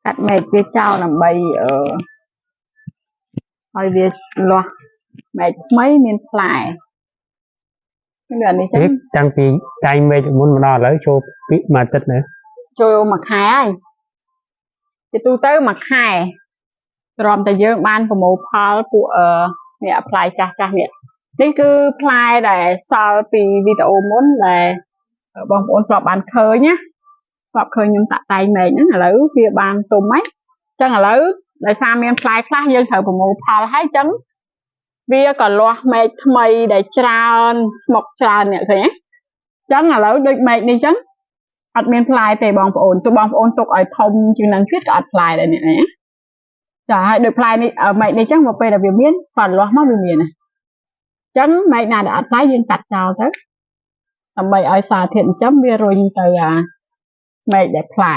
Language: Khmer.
cắt mệt với trao làm bầy ở hồi việc lo mệt mấy miền phải cái lần này chắc trang phi trang mệt muốn mà lấy cho bị mà tất nữa cho mặc hai cái tôi tới mặc hai rồiแต่យើងបានប្រមូលផលពួកអ្នកផ្លែចាស់ចាស់នេះនេះគឺផ្លែដែលសល់ពីវីដេអូមុនដែលបងប្អូនធ្លាប់បានឃើញណាធ្លាប់ឃើញខ្ញុំតាក់តែងមែកហ្នឹងឥឡូវវាបានទុំហើយអញ្ចឹងឥឡូវដោយសារមានផ្លែខ្លះយើងត្រូវប្រមូលផលហើយអញ្ចឹងវាក៏លាស់មែកថ្មីដែលច្រើនស្មុកច្រើនអ្នកឃើញទេអញ្ចឹងឥឡូវដូចមែកនេះអញ្ចឹងអត់មានផ្លែទេបងប្អូនទោះបងប្អូនទុកឲ្យធំជាងនឹងទៀតក៏អត់ផ្លែដែរអ្នកណាចាហើយដូចផ្លែនេះមែកនេះអញ្ចឹងមកពេលដែលវាមានគាត់លាស់មកវាមានណាអញ្ចឹងមែកណាដែលអត់ផ្លែយើងកាត់ចោលទៅដើម្បីឲ្យសារធាតុចិញ្ចឹមវារុញទៅមែកដែលផ្លែ